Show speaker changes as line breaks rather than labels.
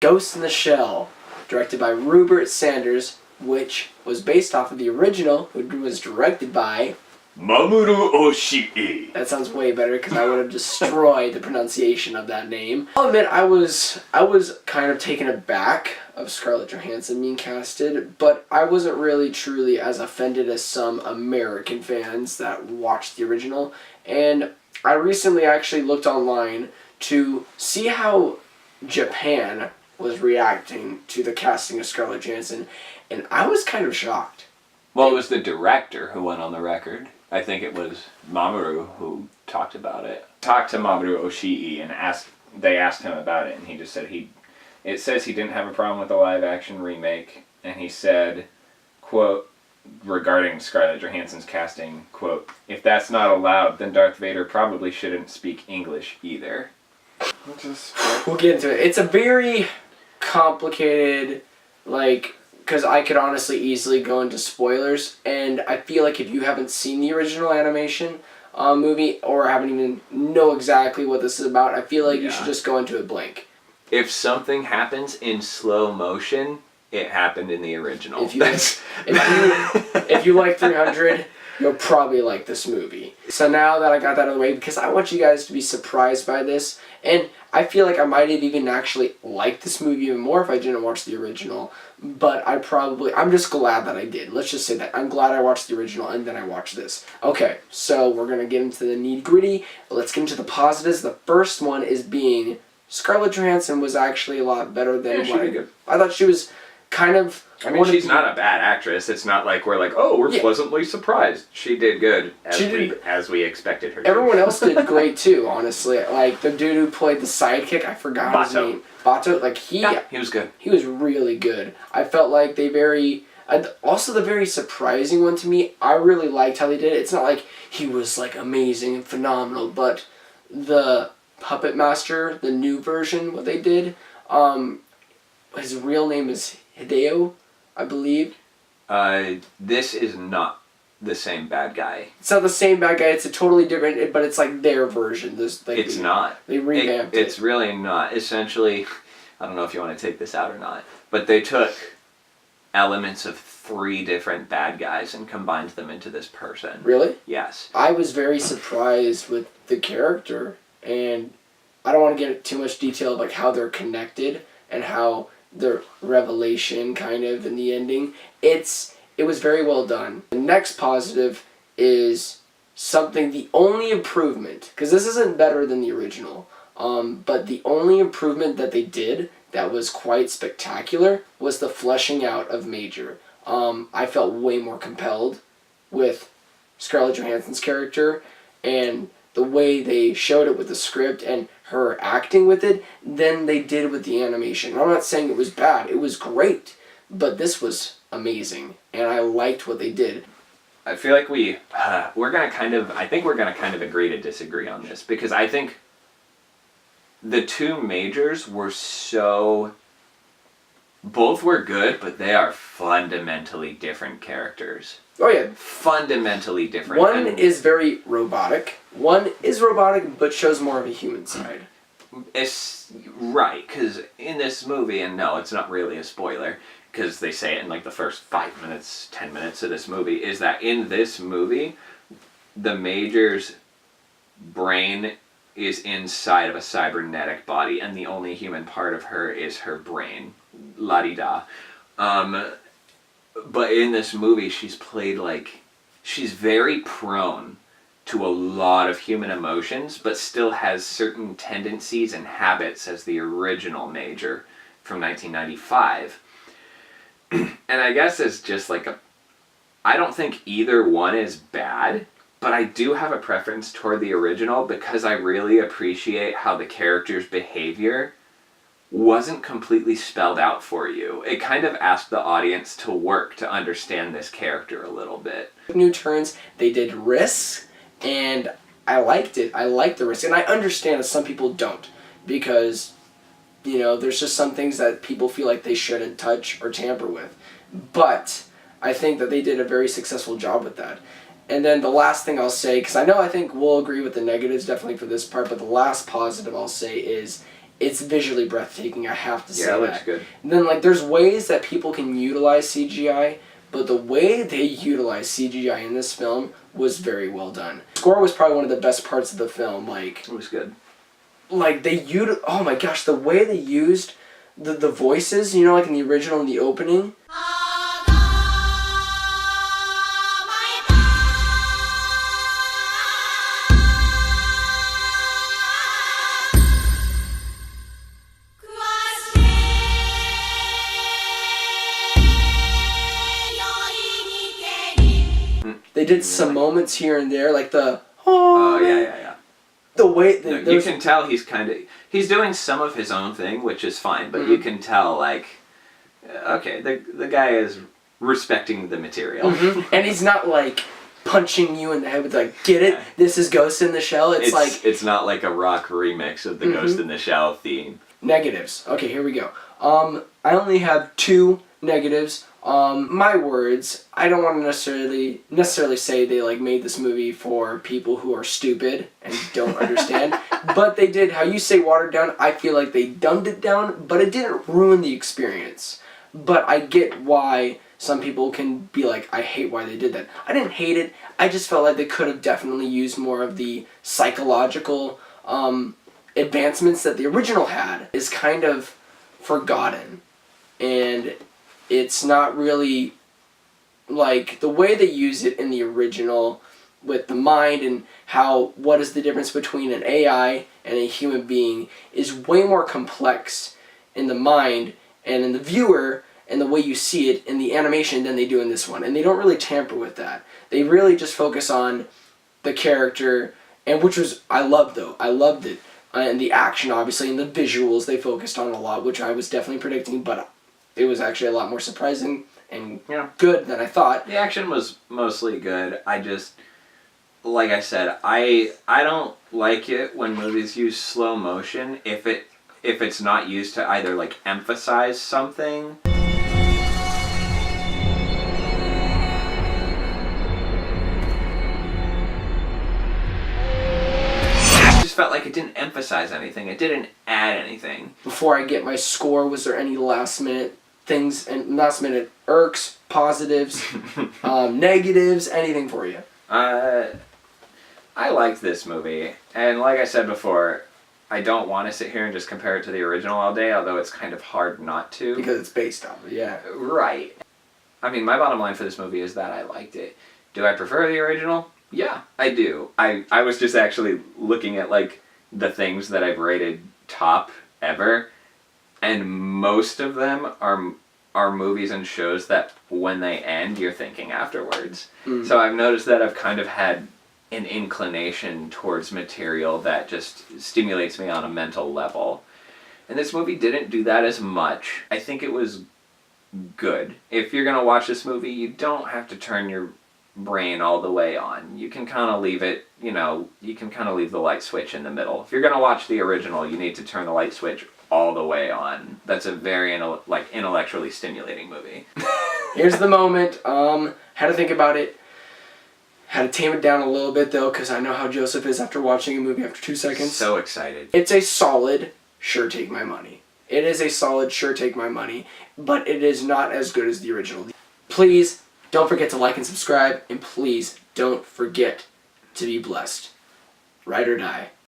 Ghost in the Shell, directed by Rupert Sanders, which was based off of the original, which was directed by
Mamoru Oshii.
That sounds way better because I would have destroyed the pronunciation of that name. I'll admit I was kind of taken aback of Scarlett Johansson being casted, but I wasn't really truly as offended as some American fans that watched the original. And I recently actually looked online to see how Japan was reacting to the casting of Scarlett Johansson, and I was kind of shocked.
Well, it was the director who went on the record. I think it was Mamoru who talked about it. Talked to Mamoru Oshii and they asked him about it, and he just said it says he didn't have a problem with the live action remake, and he said, quote, regarding Scarlett Johansson's casting, quote, "If that's not allowed, then Darth Vader probably shouldn't speak English either."
We'll get into it. It's a very complicated, because I could honestly easily go into spoilers, and I feel like if you haven't seen the original animation movie or haven't even know exactly what this is about, I feel like you should just go into it blank.
If something happens in slow motion, it happened in the original.
If you like 300, you'll probably like this movie. So now that I got that out of the way, because I want you guys to be surprised by this, and I feel like I might have even actually liked this movie even more if I didn't watch the original, but I'm just glad that I did. Let's just say that. I'm glad I watched the original and then I watched this. Okay, so we're going to get into the nitty-gritty. Let's get into the positives. The first one is being Scarlett Johansson was actually a lot better than
she did good.
I thought she was kind of...
she's not a bad actress. It's not like we're pleasantly surprised. She did good, as we expected her to.
Everyone else did great too, honestly. Like, the dude who played the sidekick, I forgot his name. Bato,
he was good.
He was really good. I felt like also the very surprising one to me, I really liked how they did it. It's not like he was, amazing and phenomenal, but the Puppet Master, the new version, what they did, his real name is Hideo, I believe.
This is not the same bad guy.
It's not the same bad guy. It's a totally different, but it's like their version.
It's not.
They revamped it.
It's really not. Essentially, I don't know if you want to take this out or not, but they took elements of 3 different bad guys and combined them into this person.
Really?
Yes.
I was very surprised with the character, and I don't want to get into too much detail of how they're connected and how the revelation kind of in the ending. It was very well done. The next positive is the only improvement, because this isn't better than the original, but the only improvement that they did that was quite spectacular was the fleshing out of Major. I felt way more compelled with Scarlett Johansson's character and the way they showed it with the script and her acting with it than they did with the animation. I'm not saying it was bad. It was great. But this was amazing. And I liked what they did.
I feel like we're going to kind of agree to disagree on this, because I think the 2 majors were both were good, but they are fundamentally different characters.
Oh yeah.
Fundamentally different.
One is very robotic. One is robotic, but shows more of a human side.
It's right, because in this movie, and no, it's not really a spoiler, because they say it in the first 5 minutes, 10 minutes of this movie, is that in this movie, the Major's brain is inside of a cybernetic body, and the only human part of her is her brain. La-di-da. But in this movie, she's played she's very prone to a lot of human emotions, but still has certain tendencies and habits as the original Major from 1995. And I guess it's just I don't think either one is bad, but I do have a preference toward the original because I really appreciate how the character's behavior wasn't completely spelled out for you. It kind of asked the audience to work to understand this character a little bit.
New turns, they did risks, and I liked it. I liked the risk, and I understand that some people don't, because there's just some things that people feel like they shouldn't touch or tamper with. But I think that they did a very successful job with that. And then the last thing I'll say, because I think we'll agree with the negatives definitely for this part, but the last positive I'll say is it's visually breathtaking, I have to say
Yeah, it
that.
looks good.
And then, like, there's ways that people can utilize CGI, but the way they utilized CGI in this film was very well done. The score was probably one of the best parts of the film. Like,
It was good.
like oh my gosh, the way they used the voices, you know, like in the original and the opening. They did some moments here and there, like the
Oh yeah.
the way
No, you can tell he's doing some of his own thing, which is fine, but you can tell, like, okay, the guy is respecting the material.
and he's not like punching you in the head with like, get it? This is Ghost in the Shell. It's like
it's not like a rock remix of the Ghost in the Shell theme.
negatives. Okay, here we go. I only have 2 negatives. My words, I don't want to necessarily say they like made this movie for people who are stupid and don't understand, but they did. How you say watered down, I feel like they dumbed it down, but it didn't ruin the experience. But I get why some people can be like, I hate why they did that. I didn't hate it. I just felt like they could have definitely used more of the psychological advancements that the original had. Is kind of forgotten, and it's not really like the way they use it in the original with the mind and what is the difference between an AI and a human being is way more complex in the mind and in the viewer and the way you see it in the animation than they do in this one. And they don't really tamper with that. They really just focus on the character, and which was, I loved it. And the action, obviously, and the visuals they focused on a lot, which I was definitely predicting, but it was actually a lot more surprising and good than I thought.
The action was mostly good. I just, like I said, I don't like it when movies use slow motion if it's not used to either like emphasize something. Felt like it didn't emphasize anything. It didn't add anything.
Before I get my score, was there any last minute things and last minute irks, positives, negatives, anything for you?
I liked this movie, and like I said before, I don't want to sit here and just compare it to the original all day, although it's kind of hard not to.
Because it's based off it, yeah.
Right. I mean, my bottom line for this movie is that I liked it. Do I prefer the original? Yeah, I do. I was just actually looking at, like, the things that I've rated top ever, and most of them are movies and shows that when they end, you're thinking afterwards. So I've noticed that I've kind of had an inclination towards material that just stimulates me on a mental level. And this movie didn't do that as much. I think it was good. If you're going to watch this movie, you don't have to turn your brain all the way on. You can kind of leave it, you can kind of leave the light switch in the middle. If you're going to watch the original, you need to turn the light switch all the way on. That's a very intellectually stimulating movie.
Here's the moment. Had to think about it. Had to tame it down a little bit though, because I know how Joseph is after watching a movie after 2 seconds.
So excited.
It's a solid, sure take my money. It is a solid, sure take my money, but it is not as good as the original. Please don't forget to like and subscribe, and please don't forget to be blessed. Ride or die.